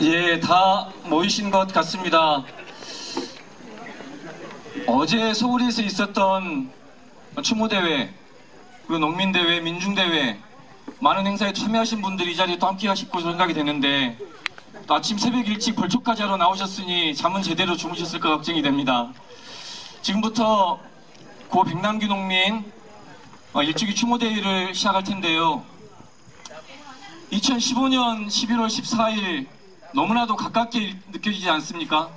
예, 다 모이신 것 같습니다. 어제 서울에서 있었던 추모대회, 그리고 농민대회, 민중대회, 많은 행사에 참여하신 분들이 이 자리에 또 함께 하실 것으로 생각이 되는데, 또 아침 새벽 일찍 벌초까지 하러 나오셨으니 잠은 제대로 주무셨을까 걱정이 됩니다. 지금부터 고 백남기 농민 일주기 추모대회를 시작할 텐데요. 2015년 11월 14일 너무나도 가깝게 느껴지지 않습니까?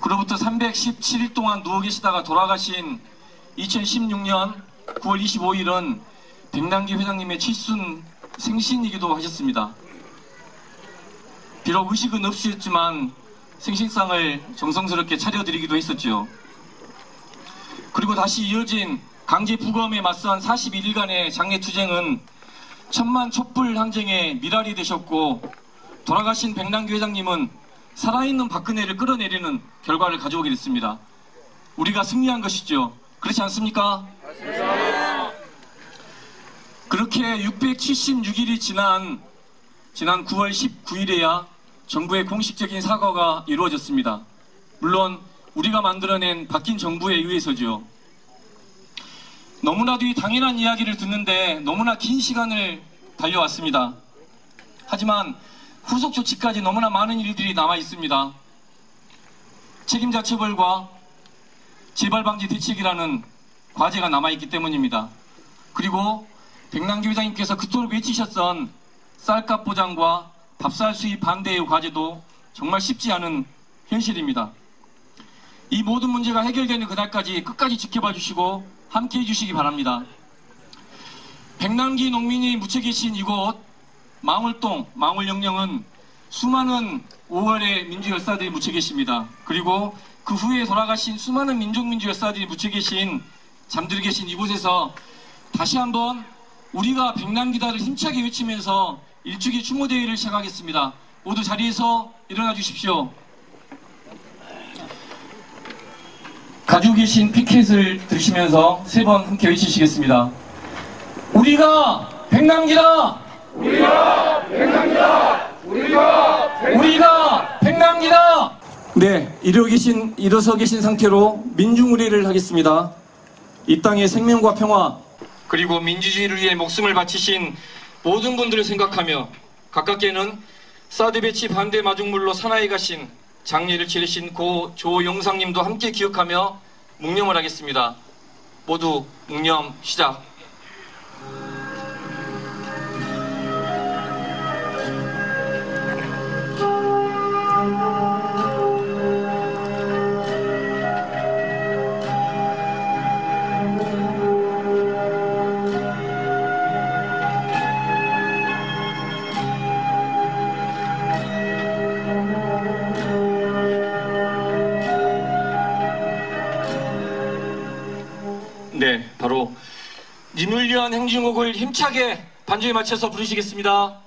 그로부터 317일 동안 누워 계시다가 돌아가신 2016년 9월 25일은 백남기 회장님의 칠순 생신이기도 하셨습니다. 비록 의식은 없으셨지만 생신상을 정성스럽게 차려드리기도 했었죠. 그리고 다시 이어진 강제 부검에 맞선 41일간의 장례투쟁은 천만 촛불 항쟁의 미랄이 되셨고, 돌아가신 백남기 회장님은 살아있는 박근혜를 끌어내리는 결과를 가져오게 됐습니다. 우리가 승리한 것이죠. 그렇지 않습니까? 맞습니다. 그렇게 676일이 지난 9월 19일에야 정부의 공식적인 사과가 이루어졌습니다. 물론 우리가 만들어낸 바뀐 정부에 의해서죠. 너무나도 이 당연한 이야기를 듣는데 너무나 긴 시간을 달려왔습니다. 하지만 후속 조치까지 너무나 많은 일들이 남아 있습니다. 책임자 처벌과 재발방지 대책이라는 과제가 남아있기 때문입니다. 그리고 백남기 회장님께서 그토록 외치셨던 쌀값 보장과 밥쌀 수입 반대의 과제도 정말 쉽지 않은 현실입니다. 이 모든 문제가 해결되는 그날까지 끝까지 지켜봐 주시고 함께 해주시기 바랍니다. 백남기 농민이 묻혀 계신 이곳 망울동, 망울영령은 수많은 5월의 민주열사들이 묻혀 계십니다. 그리고 그 후에 돌아가신 수많은 민족민주열사들이 묻혀 계신, 잠들어 계신 이곳에서 다시 한번 우리가 백남기다를 힘차게 외치면서 일주기 추모대회를 시작하겠습니다. 모두 자리에서 일어나 주십시오. 가지고 계신 피켓을 들으시면서 3번 함께 외치시겠습니다. 우리가 백남기다! 우리가 백남기다! 우리가 백남기다! 네, 일어서 계신 상태로 민중의례를 하겠습니다. 이 땅의 생명과 평화, 그리고 민주주의를 위해 목숨을 바치신 모든 분들을 생각하며, 가깝게는 사드 배치 반대 마중물로 사나이 가신 장례를 치르신 고 조영상님도 함께 기억하며 묵념을 하겠습니다. 모두 묵념 시작. 네, 바로 님을 위한 행진곡을 힘차게 반주에 맞춰서 부르시겠습니다.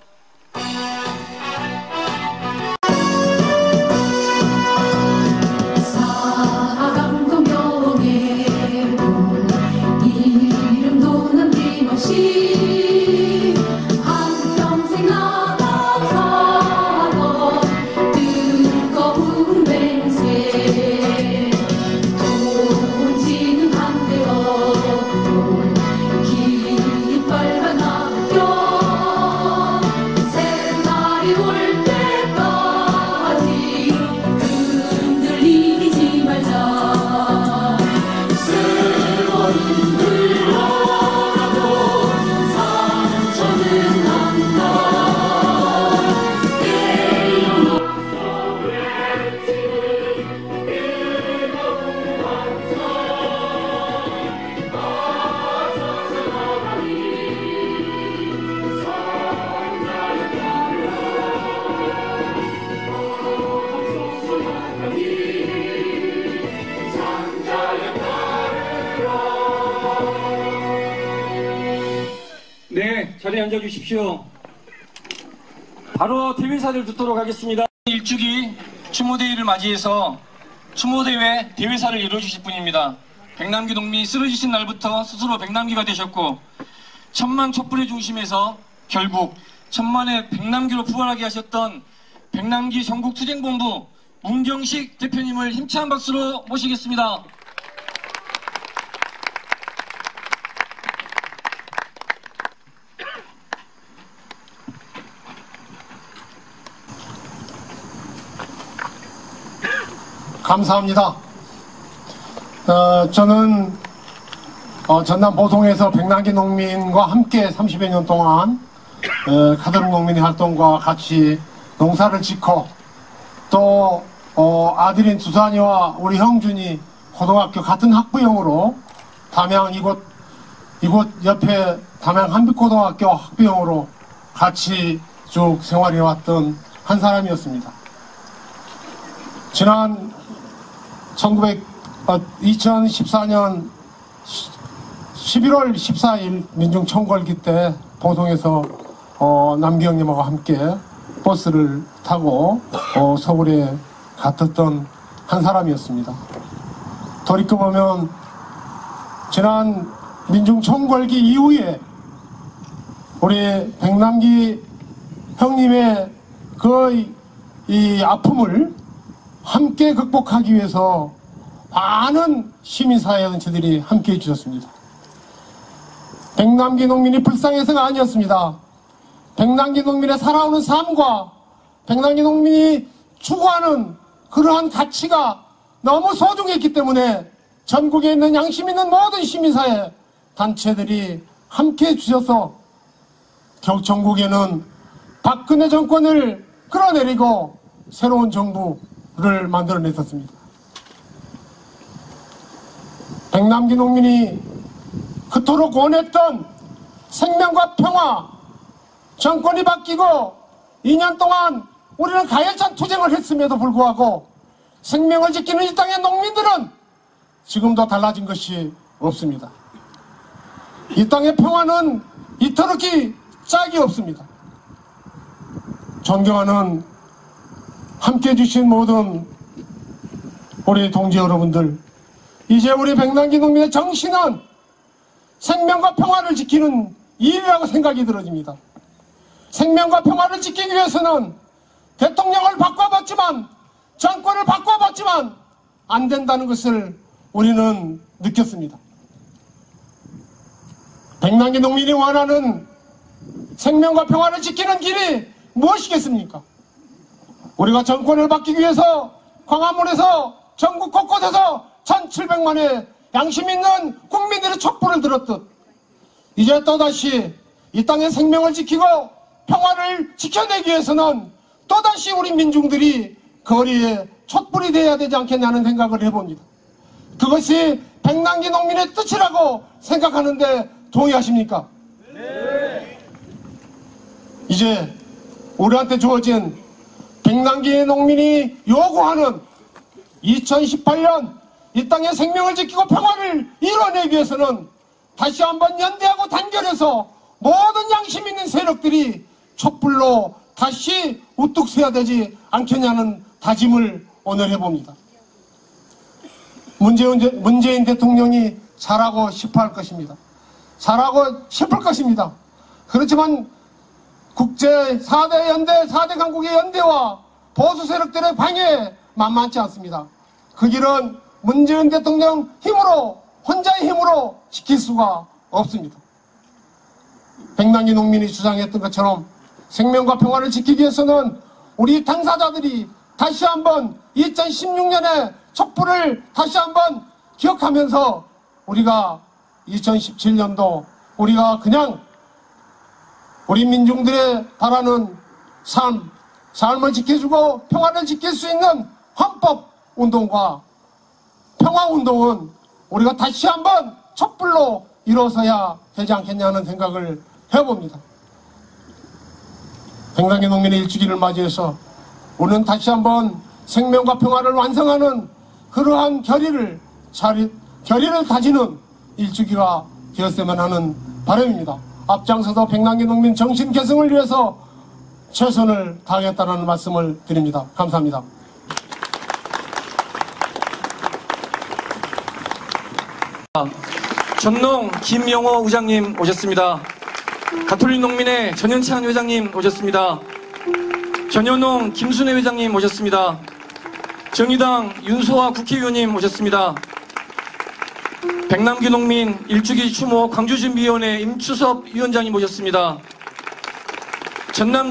네, 자리에 앉아주십시오. 바로 대회사를 듣도록 하겠습니다. 일주기 추모대회를 맞이해서 추모대회 대회사를 이루어주실 분입니다. 백남기 농민이 쓰러지신 날부터 스스로 백남기가 되셨고, 천만 촛불의 중심에서 결국 천만의 백남기로 부활하게 하셨던 백남기 전국투쟁본부 문경식 대표님을 힘찬 박수로 모시겠습니다. 감사합니다. 저는 전남 보송에서 백남기 농민과 함께 30여 년 동안 가도록 농민의 활동과 같이 농사를 짓고 또 아들인 두산이와 우리 형준이 고등학교 같은 학부형으로 담양 이곳 옆에 담양 한빛고등학교 학부형으로 같이 쭉 생활해왔던 한 사람이었습니다. 지난 2014년 11월 14일 민중총궐기 때 보송에서 남기 형님하고 함께 버스를 타고 서울에 갔었던 한 사람이었습니다. 돌이켜보면 지난 민중총궐기 이후에 우리 백남기 형님의 이 아픔을 함께 극복하기 위해서 많은 시민사회단체들이 함께 해주셨습니다. 백남기 농민이 불쌍해서가 아니었습니다. 백남기 농민의 살아오는 삶과 백남기 농민이 추구하는 그러한 가치가 너무 소중했기 때문에 전국에 있는 양심 있는 모든 시민사회 단체들이 함께 해주셔서 결국 전국에는 박근혜 정권을 끌어내리고 새로운 정부를 만들어냈었습니다. 백남기 농민이 그토록 원했던 생명과 평화, 정권이 바뀌고 2년 동안 우리는 가열찬 투쟁을 했음에도 불구하고 생명을 지키는 이 땅의 농민들은 지금도 달라진 것이 없습니다. 이 땅의 평화는 이토록이 짝이 없습니다. 존경하는 함께 해주신 모든 우리 동지 여러분들, 이제 우리 백남기 농민의 정신은 생명과 평화를 지키는 일이라고 생각이 들어집니다. 생명과 평화를 지키기 위해서는 대통령을 바꿔봤지만, 정권을 바꿔봤지만 안 된다는 것을 우리는 느꼈습니다. 백남기 농민이 원하는 생명과 평화를 지키는 길이 무엇이겠습니까? 우리가 정권을 바뀌기 위해서 광화문에서 전국 곳곳에서 1700만의 양심 있는 국민들의 촛불을 들었듯 이제 또다시 이 땅의 생명을 지키고 평화를 지켜내기 위해서는 또다시 우리 민중들이 거리에 촛불이 되어야 되지 않겠냐는 생각을 해봅니다. 그것이 백남기 농민의 뜻이라고 생각하는데 동의하십니까? 네. 이제 우리한테 주어진 백남기 농민이 요구하는 2018년 이 땅의 생명을 지키고 평화를 이뤄내기 위해서는 다시 한번 연대하고 단결해서 모든 양심 있는 세력들이 촛불로 다시 우뚝 서야 되지 않겠냐는 다짐을 오늘 해봅니다. 문재인 대통령이 잘하고 싶어 할 것입니다. 잘하고 싶을 것입니다. 그렇지만 국제 4대 연대, 4대 강국의 연대와 보수 세력들의 방해 만만치 않습니다. 그 길은 문재인 대통령 힘으로, 혼자의 힘으로 지킬 수가 없습니다. 백남기 농민이 주장했던 것처럼 생명과 평화를 지키기 위해서는 우리 당사자들이 다시 한번 2016년에 촛불을 다시 한번 기억하면서 우리가 2017년도 우리가 그냥 우리 민중들의 바라는 삶을 지켜주고 평화를 지킬 수 있는 헌법운동과 평화운동은 우리가 다시 한번 촛불로 이루어서야 되지 않겠냐는 생각을 해봅니다. 백남기 농민의 일주기를 맞이해서 우리는 다시 한번 생명과 평화를 완성하는 그러한 결의를 다지는 일주기가 되었으면 하는 바람입니다. 앞장서서 백남기 농민 정신 계승을 위해서 최선을 다하겠다는 말씀을 드립니다. 감사합니다. 전농 김영호 의장님 오셨습니다. 가톨릭 농민회 전현찬 회장님 오셨습니다. 전현홍 김순애 회장님 오셨습니다. 정의당 윤소아 국회의원님 오셨습니다. 백남기 농민 일주기 추모 광주준비위원회 임추섭 위원장님 오셨습니다. 전남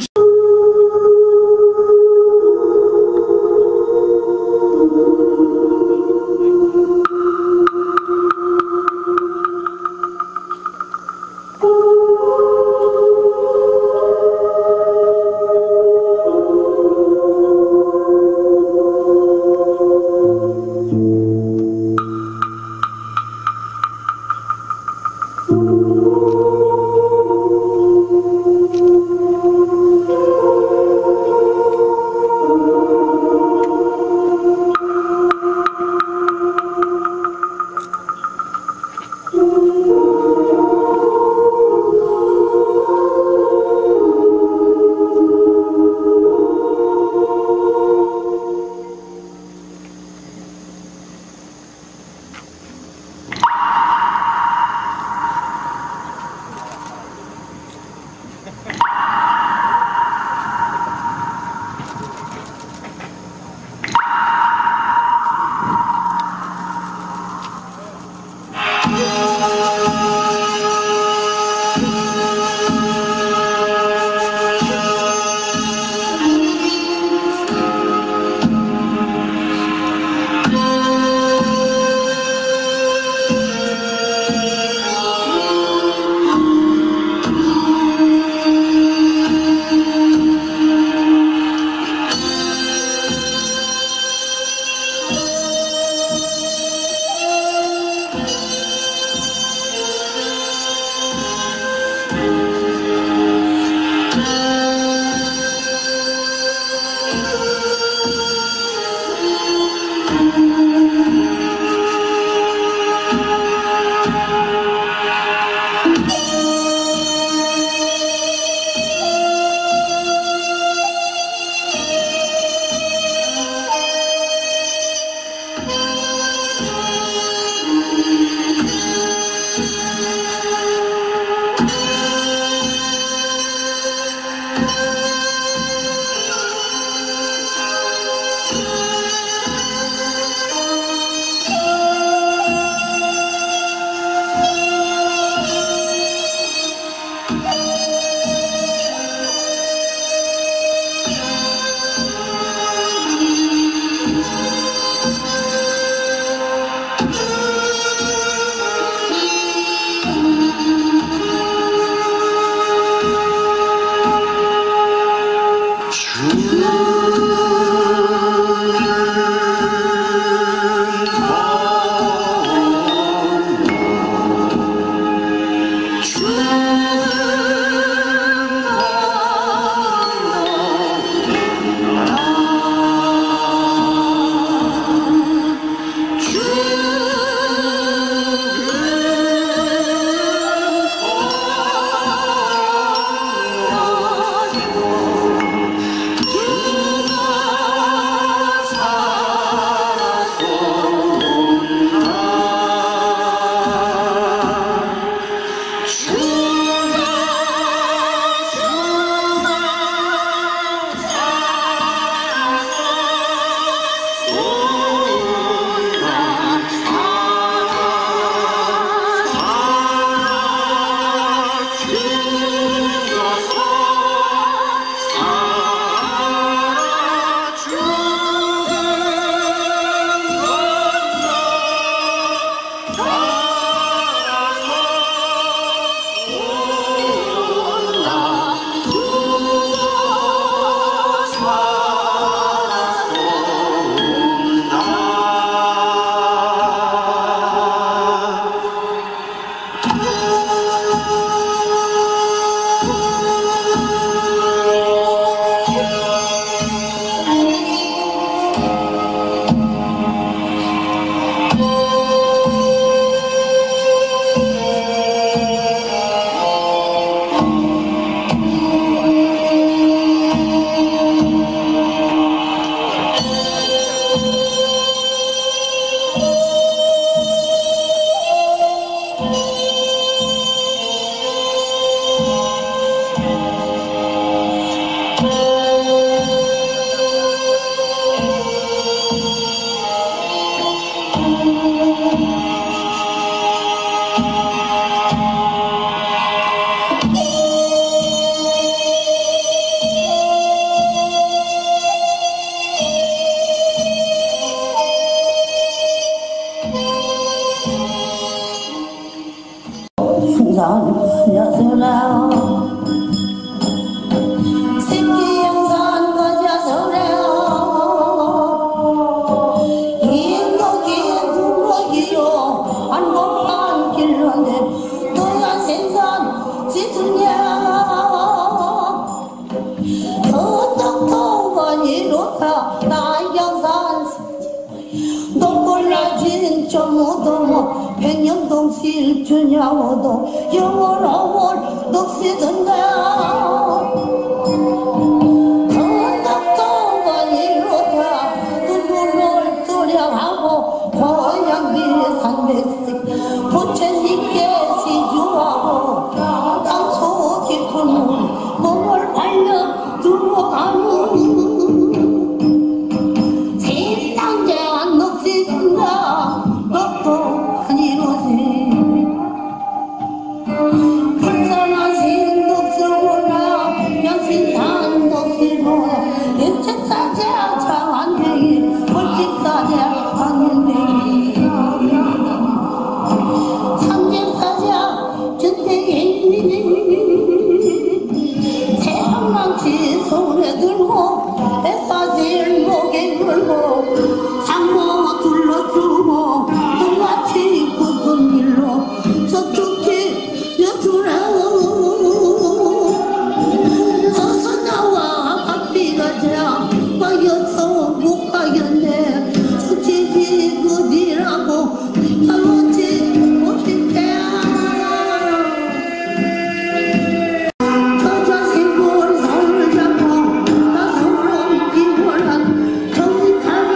주냐고도 영원하고 넋이던가 건덕도가 이루다 눈물을 두려하고 고향길 산백식 부처님께 시주하고 땅속 깊은 몸을 발려 들어가는 세상자 넋이던가 넋도 아니로지 불쌍하신 넋을보라 양신산 넋을보라 일책사자 장안뱅이 벌칙사자 강연뱅이 삼재사자 전쟁이 세상망치 손에 들고 애사질 목에 걸고 상모 둘러주고 똑같이 굳은 일로 저쪽에 여주라 어서 나와 앞비가 자 빠여서 못 가겠네 저집이 어디라고 알지 못했대 저 자식을 손을 잡고 나서는 비원한 정직하여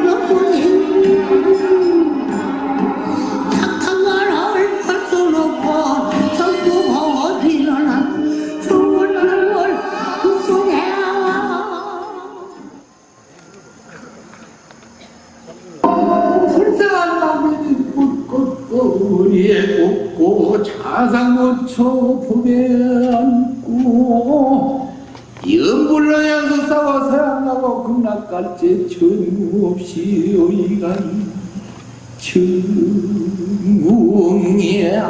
너뿐인 착한 말을 할 수 없고 전부 일어난 좋은 걸 웃으냐 불쌍한 나무니 꽃꽃거리에 꽂고 자상무초 품에 안고 연불러야서 싸워 사랑하고 극락갈제 전무없이 어이간 정웅이야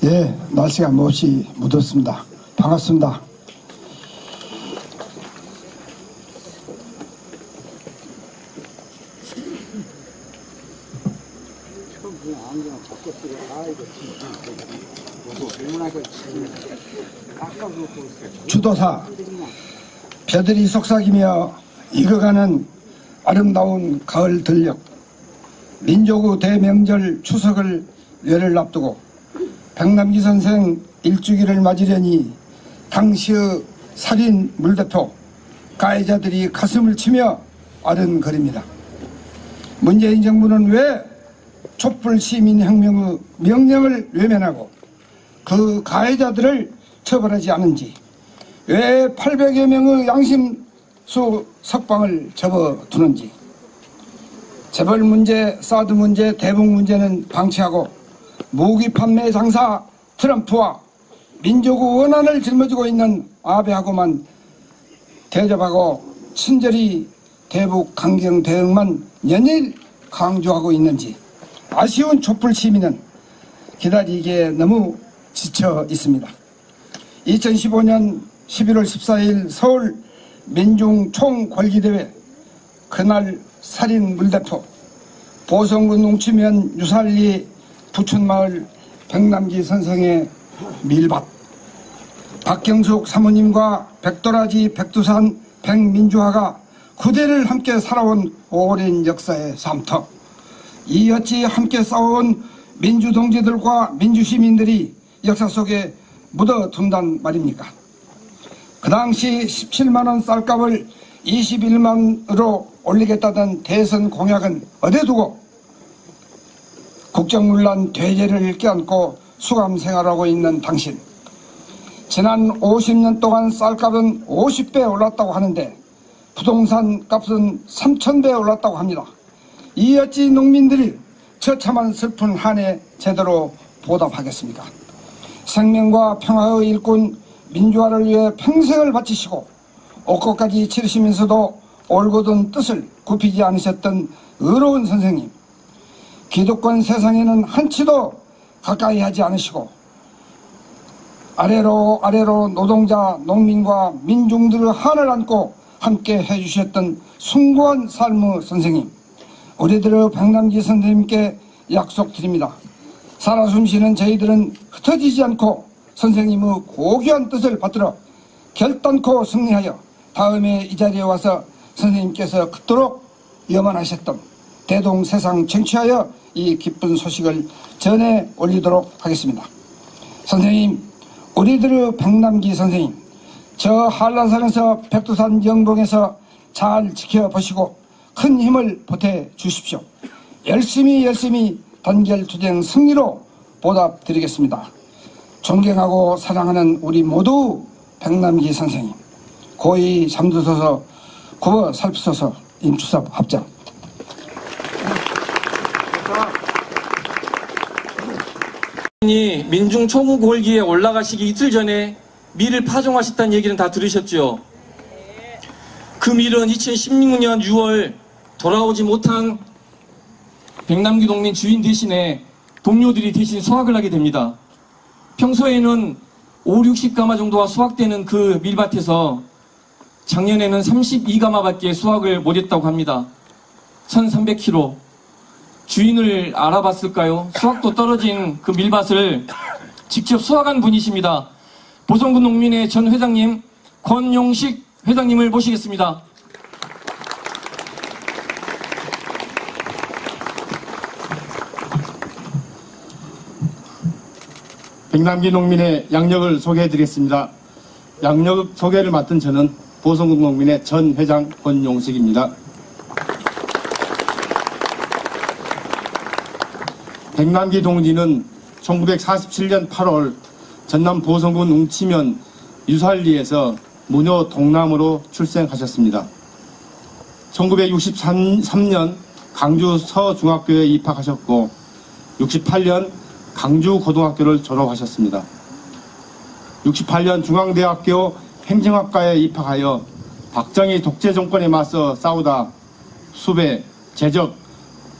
예, 날씨가 몹시 묻었습니다. 반갑습니다. 주도사 벼들이 속삭이며 익어가는 아름다운 가을 들녘 민족의 대명절 추석을 열흘 앞두고 백남기 선생 일주기를 맞으려니 당시의 살인 물대포 가해자들이 가슴을 치며 아른거립니다. 문재인 정부는 왜 촛불 시민혁명의 명령을 외면하고 그 가해자들을 처벌하지 않은지, 왜 800여 명의 양심수 석방을 접어두는지 재벌 문제, 사드 문제, 대북 문제는 방치하고 무기 판매 장사 트럼프와 민족의 원한을 짊어지고 있는 아베하고만 대접하고 친절히 대북 강경 대응만 연일 강조하고 있는지 아쉬운 촛불 시민은 기다리기에 너무 지쳐 있습니다. 2015년 11월 14일 서울 민중 총궐기대회 그날 살인 물대포 보성군 웅치면 유살리 부춘마을 백남기 선생의 밀밭 박경숙 사모님과 백도라지 백두산 백민주화가 구대를 함께 살아온 오랜 역사의 삶터 이 어찌 함께 싸워온 민주동지들과 민주시민들이 역사 속에 묻어둔단 말입니까? 그 당시 17만원 쌀값을 21만으로 올리겠다던 대선 공약은 어디에 두고 국정문란 돼지를 껴안고 수감 생활하고 있는 당신, 지난 50년 동안 쌀값은 50배 올랐다고 하는데 부동산 값은 3,000배 올랐다고 합니다. 이 어찌 농민들이 처참한 슬픈 한 해 제대로 보답하겠습니까? 생명과 평화의 일꾼 민주화를 위해 평생을 바치시고 옥고까지 치르시면서도 올곧은 뜻을 굽히지 않으셨던 의로운 선생님, 기득권 세상에는 한치도 가까이 하지 않으시고 아래로 노동자, 농민과 민중들의 한을 안고 함께 해주셨던 숭고한 삶의 선생님, 우리들의 백남기 선생님께 약속드립니다. 살아 숨쉬는 저희들은 흩어지지 않고 선생님의 고귀한 뜻을 받들어 결단코 승리하여 다음에 이 자리에 와서 선생님께서 그토록 염원하셨던 대동세상 쟁취하여 이 기쁜 소식을 전해 올리도록 하겠습니다. 선생님, 우리들의 백남기 선생님, 저 한라산에서 백두산 영봉에서 잘 지켜보시고 큰 힘을 보태 주십시오. 열심히 단결투쟁 승리로 보답드리겠습니다. 존경하고 사랑하는 우리 모두 백남기 선생님, 고이 잠드소서 굽어 살피소서. 임추섭 합장. 민중 총궐기에 올라가시기 이틀 전에 밀을 파종하셨다는 얘기는 다 들으셨죠? 그 밀은 2016년 6월 돌아오지 못한 백남기 농민 주인 대신에 동료들이 대신 수확을 하게 됩니다. 평소에는 5, 60가마 정도가 수확되는 그 밀밭에서 작년에는 32가마밖에 수확을 못했다고 합니다. 1300kg. 주인을 알아봤을까요? 수확도 떨어진 그 밀밭을 직접 수확한 분이십니다. 보성군 농민회 전 회장님 권용식 회장님을 모시겠습니다. 백남기 농민의 양력을 소개해드리겠습니다. 양력 소개를 맡은 저는 보성군 농민의 전 회장 권용식입니다. 백남기 동지는 1947년 8월 전남 보성군 웅치면 유살리에서 무녀 동남으로 출생하셨습니다. 1963년 강주 서중학교에 입학하셨고 68년 강주 고등학교를 졸업하셨습니다. 68년 중앙대학교 행정학과에 입학하여 박정희 독재 정권에 맞서 싸우다 수배, 제적,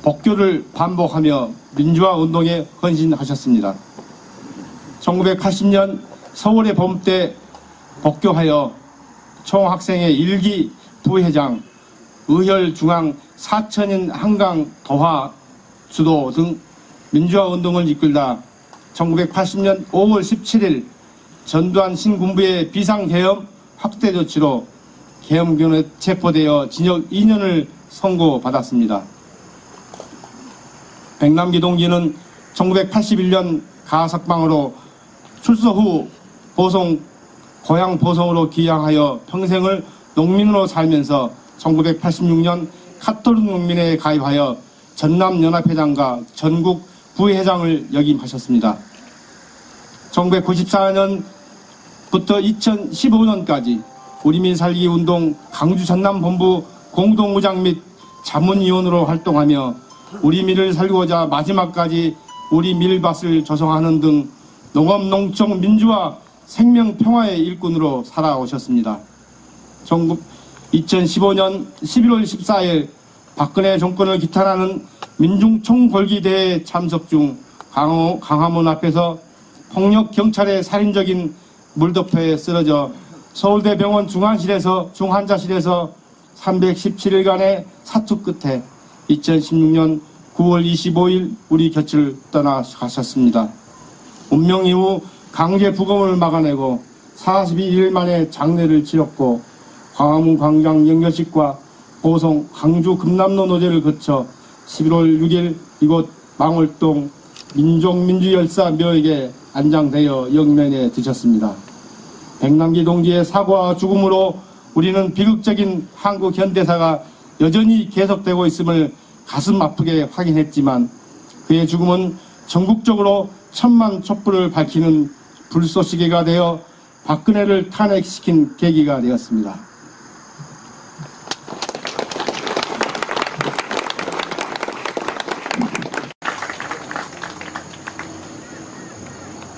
복교를 반복하며 민주화 운동에 헌신하셨습니다. 1980년 서울의 봄 때 복교하여 총학생회 1기 부회장, 의혈중앙 4천인 한강 도하 주도 등 민주화 운동을 이끌다 1980년 5월 17일 전두환 신군부의 비상계엄 확대 조치로 계엄군에 체포되어 징역 2년을 선고받았습니다. 백남기 동지는 1981년 가석방으로 출소 후 고향 보성으로 귀향하여 평생을 농민으로 살면서 1986년 카톨릭 농민회에 가입하여 전남연합회장과 전국 부회장을 역임하셨습니다. 1994년부터 2015년까지 우리민 살기 운동 강주 전남본부 공동의장 및 자문위원으로 활동하며 우리 밀을 살리고자 마지막까지 우리 밀밭을 조성하는 등 농업, 농촌, 민주화, 생명, 평화의 일꾼으로 살아오셨습니다. 2015년 11월 14일 박근혜 정권을 기탄하는 민중총궐기대회에 참석 중 광화문 앞에서 폭력 경찰의 살인적인 물덮에 쓰러져 서울대병원 중환자실에서 317일간의 사투 끝에 2016년 9월 25일 우리 곁을 떠나가셨습니다. 운명 이후 강제 부검을 막아내고 42일 만에 장례를 치렀고 광화문 광장 연결식과 보성, 광주 금남로 노제를 거쳐 11월 6일 이곳 망월동 민족민주열사 묘역에 안장되어 영면에 드셨습니다. 백남기 동지의 사고와 죽음으로 우리는 비극적인 한국 현대사가 여전히 계속되고 있음을 가슴 아프게 확인했지만 그의 죽음은 전국적으로 천만 촛불을 밝히는 불쏘시개가 되어 박근혜를 탄핵시킨 계기가 되었습니다.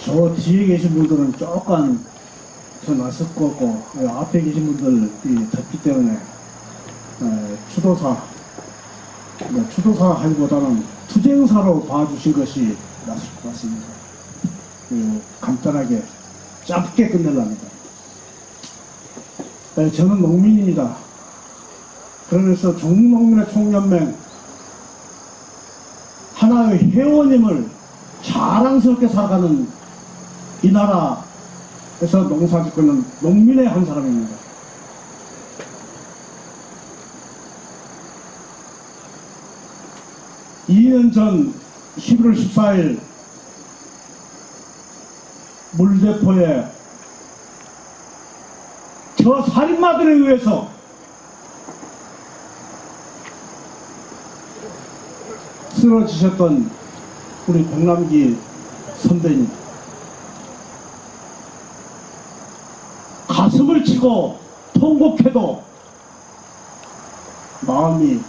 저 뒤에 계신 분들은 조금 더 낯설 것 같고 앞에 계신 분들이 덥기 때문에 추도사 하기보다는 투쟁사로 봐주신 것이 낫을 것 같습니다. 간단하게 짧게 끝내랍니다. 저는 농민입니다. 그러면서 전국농민의 총연맹 하나의 회원님을 자랑스럽게 살아가는 이 나라에서 농사짓고는 농민의 한 사람입니다. (2년) 전 11월 14일 물대포에 저 살인마들에 의해서 쓰러지셨던 우리 백남기 선배님, 가슴을 치고 통곡해도 마음이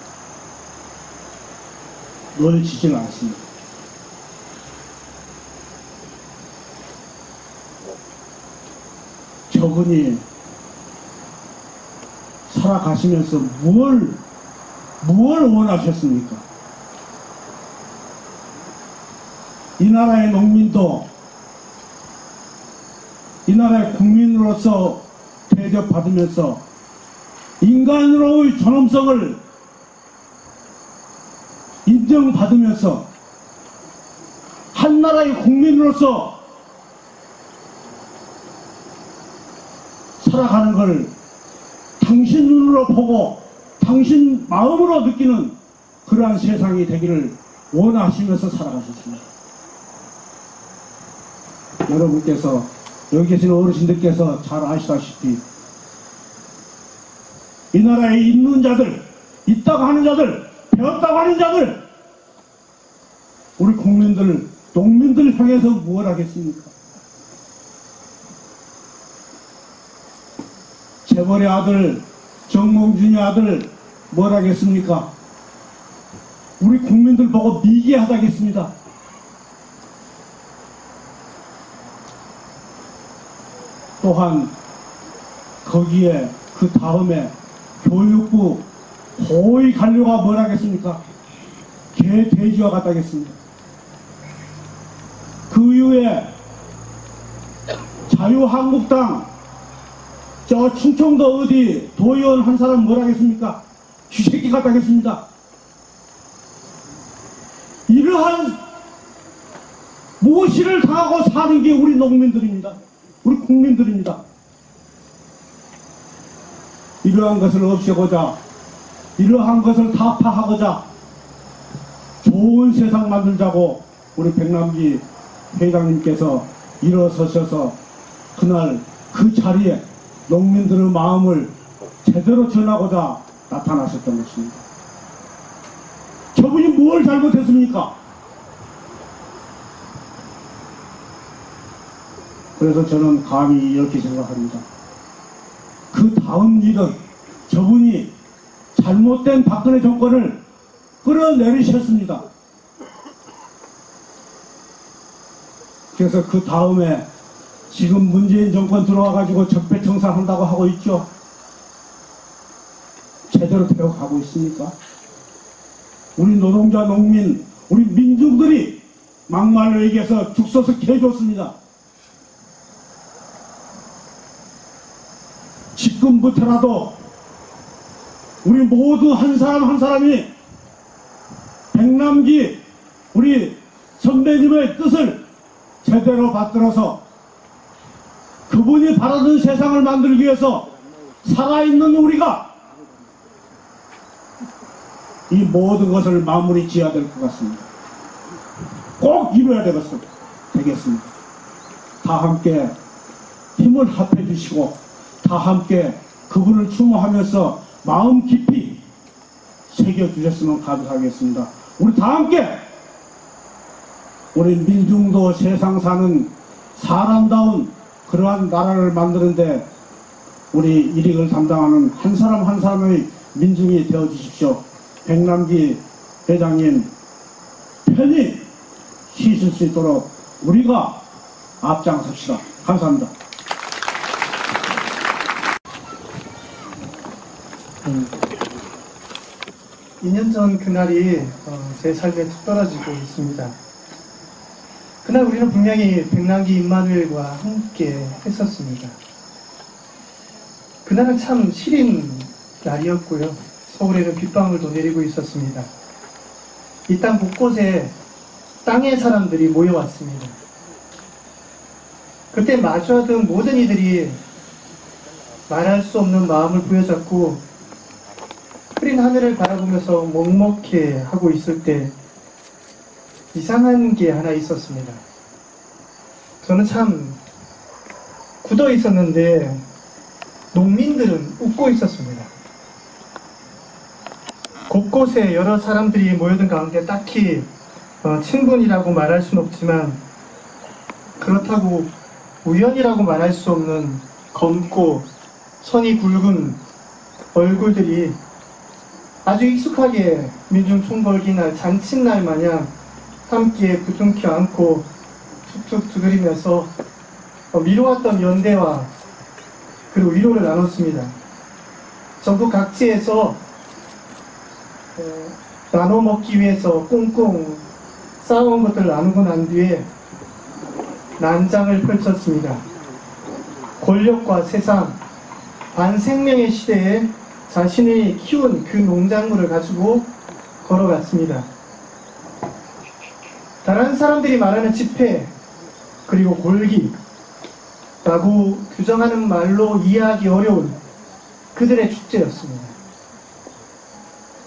놓여지질 않습니다. 저분이 살아가시면서 무엇을 원하셨습니까? 이 나라의 농민도 이 나라의 국민으로서 대접받으면서 인간으로의 존엄성을 인정받으면서 한 나라의 국민으로서 살아가는 걸 당신 눈으로 보고 당신 마음으로 느끼는 그러한 세상이 되기를 원하시면서 살아가셨습니다. 여러분께서 여기 계신 어르신들께서 잘 아시다시피 이 나라에 있는 자들, 있다고 하는 자들, 배웠다고 하는 자들, 우리 국민들, 농민들 향해서 무엇 하겠습니까? 재벌의 아들, 정몽준의 아들 뭘 하겠습니까? 우리 국민들 보고 미개하다겠습니다. 또한 거기에 그 다음에 교육부 고위 관료가 뭘 하겠습니까? 개 돼지와 같다겠습니다. 그 이후에 자유한국당 저 충청도 어디 도의원 한 사람 뭘 하겠습니까? 쥐새끼 같다겠습니다. 이러한 무엇이를 당하고 사는 게 우리 농민들입니다. 우리 국민들입니다. 이러한 것을 없애고자, 이러한 것을 타파하고자 좋은 세상 만들자고 우리 백남기 회장님께서 일어서셔서 그날 그 자리에 농민들의 마음을 제대로 전하고자 나타나셨던 것입니다. 저분이 뭘 잘못했습니까? 그래서 저는 감히 이렇게 생각합니다. 그 다음 일은 저분이 잘못된 박근혜 정권을 끌어내리셨습니다. 그래서 그 다음에 지금 문재인 정권 들어와가지고 적폐청산한다고 하고 있죠. 제대로 되어가고 있습니까? 우리 노동자, 농민, 우리 민중들이 막말로 얘기해서 죽서서 해줬습니다. 지금부터라도 우리 모두 한 사람 한 사람이 백남기 우리 선배님의 뜻을 제대로 받들어서 그분이 바라는 세상을 만들기 위해서 살아있는 우리가 이 모든 것을 마무리 지어야 될 것 같습니다. 꼭 이루어야 되겠습니다. 다 함께 힘을 합해 주시고 다 함께 그분을 추모하면서 마음 깊이 새겨주셨으면 감사하겠습니다. 우리 다 함께 우리 민중도 세상 사는 사람다운 그러한 나라를 만드는데 우리 일익을 담당하는 한 사람 한 사람의 민중이 되어주십시오. 백남기 회장님 편히 쉬실 수 있도록 우리가 앞장섭시다. 감사합니다. 2년 전 그날이 제 삶에 툭 떨어지고 있습니다. 그날 우리는 분명히 백남기 임마누엘과 함께 했었습니다. 그날은 참 시린 날이었고요. 서울에는 빗방울도 내리고 있었습니다. 이 땅 곳곳에 땅의 사람들이 모여왔습니다. 그때 마주하던 모든 이들이 말할 수 없는 마음을 부여잡고 흐린 하늘을 바라보면서 먹먹해 하고 있을 때 이상한 게 하나 있었습니다. 저는 참 굳어 있었는데 농민들은 웃고 있었습니다. 곳곳에 여러 사람들이 모여든 가운데 딱히 친분이라고 말할 수는 없지만 그렇다고 우연이라고 말할 수 없는 검고 선이 굵은 얼굴들이 아주 익숙하게 민중총궐기날 잔칫날 마냥 함께 부둥켜 안고 툭툭 두드리면서 미뤄왔던 연대와 그리고 위로를 나눴습니다. 전국 각지에서 나눠 먹기 위해서 꽁꽁 싸워온 것들을 나누고 난 뒤에 난장을 펼쳤습니다. 권력과 세상, 반생명의 시대에 자신이 키운 그 농작물을 가지고 걸어갔습니다. 다른 사람들이 말하는 집회 그리고 골기라고 규정하는 말로 이해하기 어려운 그들의 축제였습니다.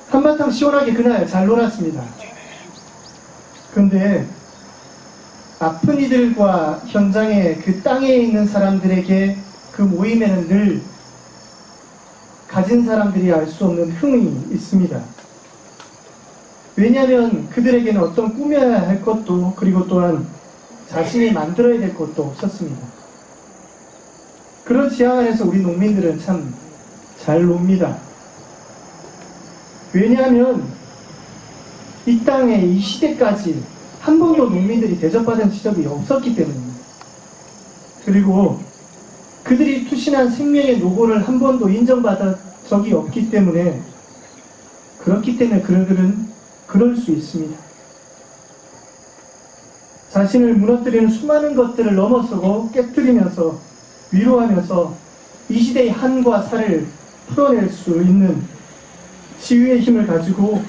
한바탕 시원하게 그날 잘 놀았습니다. 그런데 아픈 이들과 현장에 그 땅에 있는 사람들에게 그 모임에는 늘 가진 사람들이 알 수 없는 흥이 있습니다. 왜냐하면 그들에게는 어떤 꾸며야 할 것도 그리고 또한 자신이 만들어야 될 것도 없었습니다. 그런 지향 안에서 우리 농민들은 참 잘 놉니다. 왜냐하면 이 땅에 이 시대까지 한 번도 농민들이 대접받은 지적이 없었기 때문입니다. 그리고 그들이 투신한 생명의 노고를 한 번도 인정받은 적이 없기 때문에 그렇기 때문에 그들은 그럴 수 있습니다. 자신을 무너뜨리는 수많은 것들을 넘어서고 깨뜨리면서 위로하면서 이 시대의 한과 살을 풀어낼 수 있는 지휘의 힘을 가지고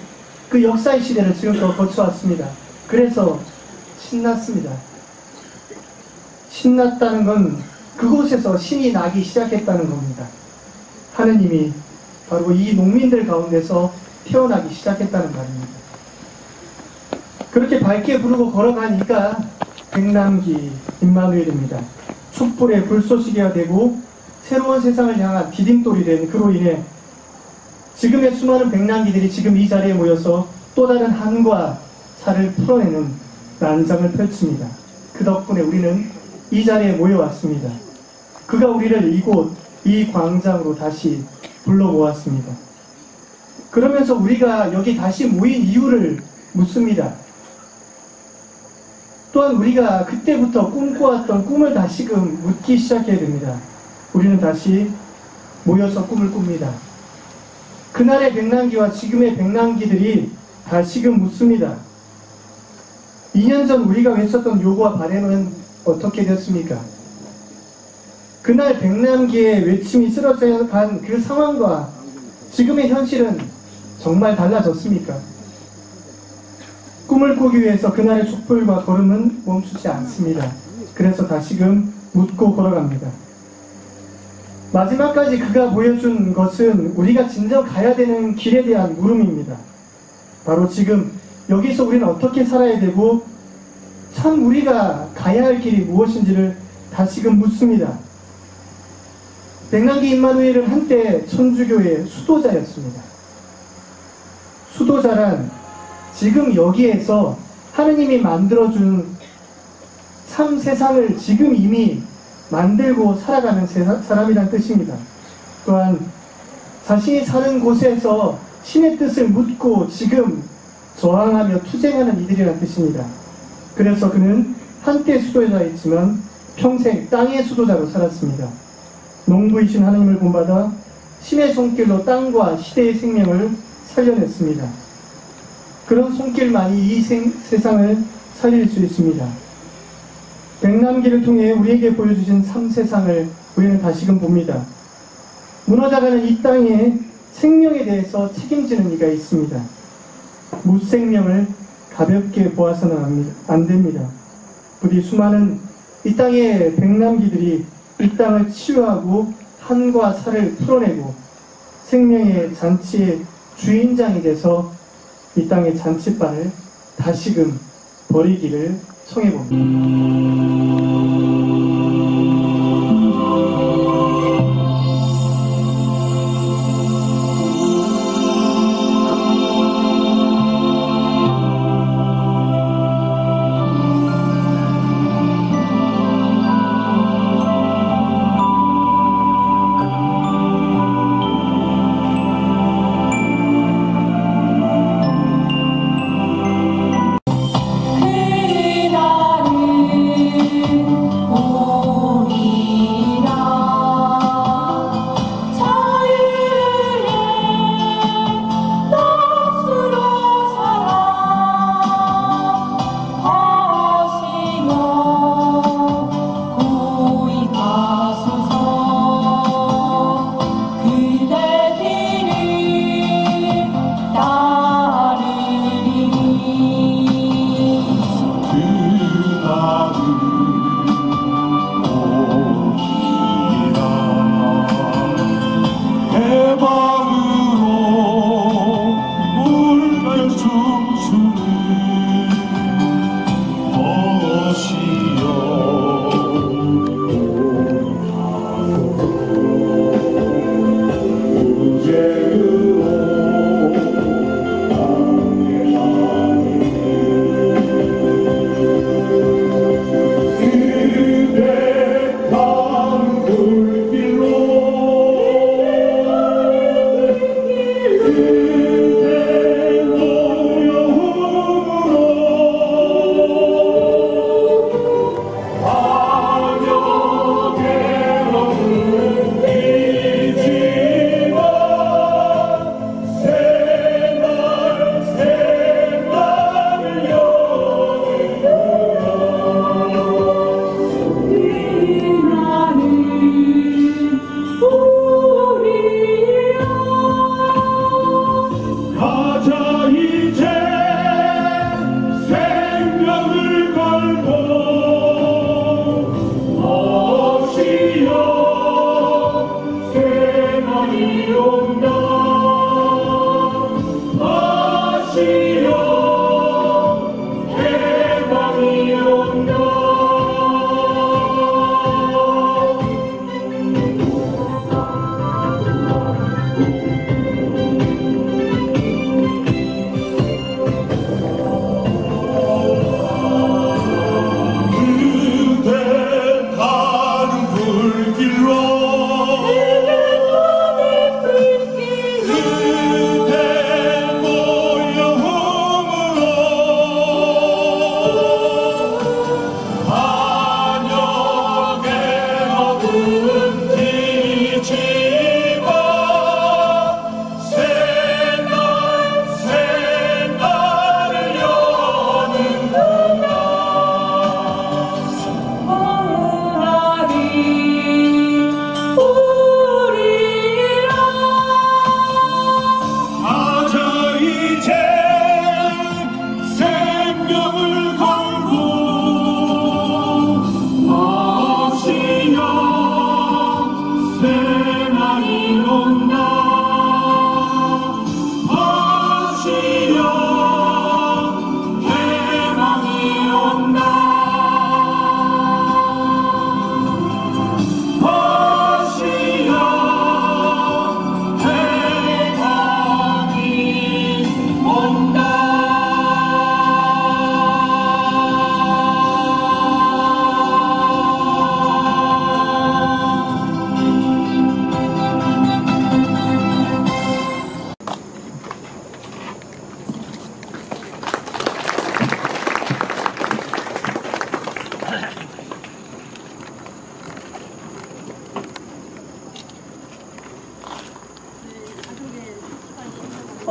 그 역사의 시대를 지금껏 거쳐왔습니다. 그래서 신났습니다. 신났다는 건 그곳에서 신이 나기 시작했다는 겁니다. 하느님이 바로 이 농민들 가운데서 태어나기 시작했다는 말입니다. 그렇게 밝게 부르고 걸어가니까 백남기 임마누엘입니다. 촛불의 불쏘시개가 되고 새로운 세상을 향한 디딤돌이 된 그로 인해 지금의 수많은 백남기들이 지금 이 자리에 모여서 또 다른 한과 살을 풀어내는 난장을 펼칩니다. 그 덕분에 우리는 이 자리에 모여왔습니다. 그가 우리를 이곳 이 광장으로 다시 불러 모았습니다. 그러면서 우리가 여기 다시 모인 이유를 묻습니다. 또한 우리가 그때부터 꿈꿔왔던 꿈을 다시금 묻기 시작해야 됩니다. 우리는 다시 모여서 꿈을 꿉니다. 그날의 백남기와 지금의 백남기들이 다시금 묻습니다. 2년 전 우리가 외쳤던 요구와 바램은 어떻게 됐습니까? 그날 백남기의 외침이 쓰러져 간 그 상황과 지금의 현실은 정말 달라졌습니까? 꿈을 꾸기 위해서 그날의 촛불과 걸음은 멈추지 않습니다. 그래서 다시금 묻고 걸어갑니다. 마지막까지 그가 보여준 것은 우리가 진정 가야 되는 길에 대한 물음입니다. 바로 지금 여기서 우리는 어떻게 살아야 되고 참 우리가 가야 할 길이 무엇인지를 다시금 묻습니다. 백남기 임마누엘은 한때 천주교의 수도자였습니다. 수도자란 지금 여기에서 하느님이 만들어준 참 세상을 지금 이미 만들고 살아가는 사람이란 뜻입니다. 또한 자신이 사는 곳에서 신의 뜻을 묻고 지금 저항하며 투쟁하는 이들이란 뜻입니다. 그래서 그는 한때 수도자였지만 평생 땅의 수도자로 살았습니다. 농부이신 하느님을 본받아 신의 손길로 땅과 시대의 생명을 살려냈습니다. 그런 손길만이 이 세상을 살릴 수 있습니다. 백남기를 통해 우리에게 보여주신 삶세상을 우리는 다시금 봅니다. 무너져가는 이 땅의 생명에 대해서 책임지는 이가 있습니다. 무생명을 가볍게 보아서는 안 됩니다. 부디 수많은 이 땅의 백남기들이 이 땅을 치유하고 한과 살을 풀어내고 생명의 잔치의 주인장이 돼서 이 땅의 잔치바를 다시금 버리기를 청해봅니다. 그날을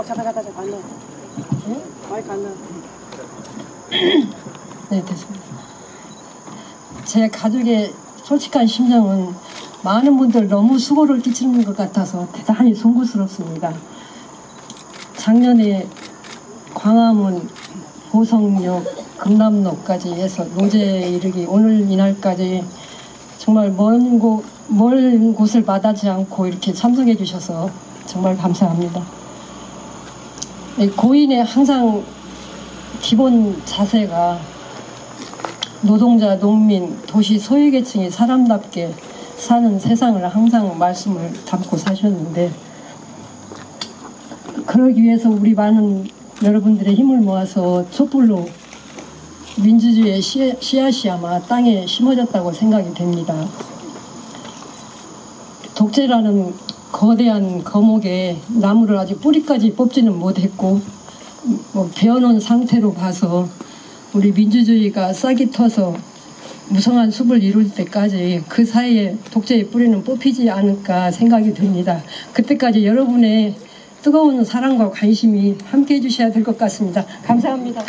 잠깐 안 넣어. 마이크 안 넣어. 네, 됐습니다. 제 가족의 솔직한 심정은 많은 분들 너무 수고를 끼치는 것 같아서 대단히 송구스럽습니다. 작년에 광화문, 보성역, 금남로까지 해서 노제에 이르기 오늘 이날까지 정말 먼 곳을 마다하지 않고 이렇게 참석해 주셔서 정말 감사합니다. 고인의 항상 기본 자세가 노동자, 농민, 도시 소유계층이 사람답게 사는 세상을 항상 말씀을 담고 사셨는데, 그러기 위해서 우리 많은 여러분들의 힘을 모아서 촛불로 민주주의의 씨앗이 아마 땅에 심어졌다고 생각이 됩니다. 독재라는 거대한 거목에 나무를 아직 뿌리까지 뽑지는 못했고 베어놓은 상태로 봐서 우리 민주주의가 싹이 터서 무성한 숲을 이룰 때까지 그 사이에 독재의 뿌리는 뽑히지 않을까 생각이 듭니다. 그때까지 여러분의 뜨거운 사랑과 관심이 함께해 주셔야 될 것 같습니다. 감사합니다.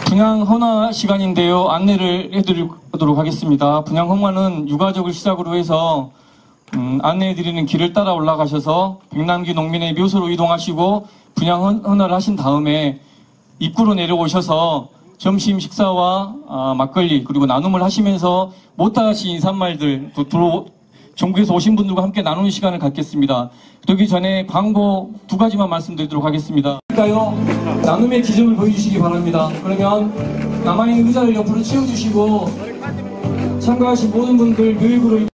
분향 헌화 시간인데요. 안내를 해드리도록 하겠습니다. 분향 헌화는 유가족을 시작으로 해서 안내해드리는 길을 따라 올라가셔서 백남기 농민의 묘소로 이동하시고 분향 헌화를 하신 다음에 입구로 내려오셔서 점심 식사와 막걸리 그리고 나눔을 하시면서 못다하신 인사말들 또 전국에서 오신 분들과 함께 나누는 시간을 갖겠습니다. 그러기 전에 광고 2가지만 말씀드리도록 하겠습니다. 나눔의 기적을 보여주시기 바랍니다. 그러면 남아있는 의자를 옆으로 채워주시고 참가하신 모든 분들 묘역으로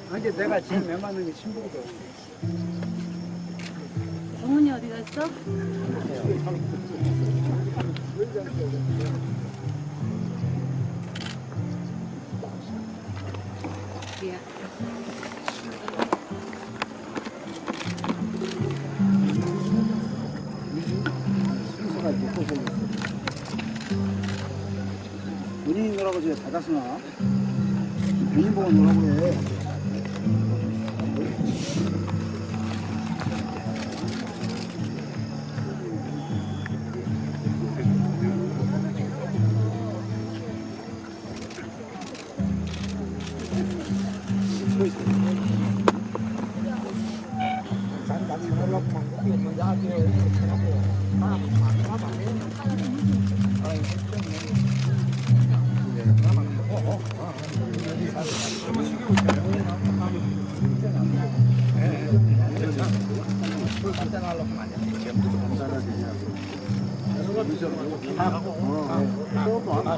근데 내가 제일 맹맞는 게 친구거든. 어머니 어디 갔어? 순서가 있고 본인이 놀라고 저기 받았으나 본인 보고 놀라고 그래.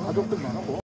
가족들만 하고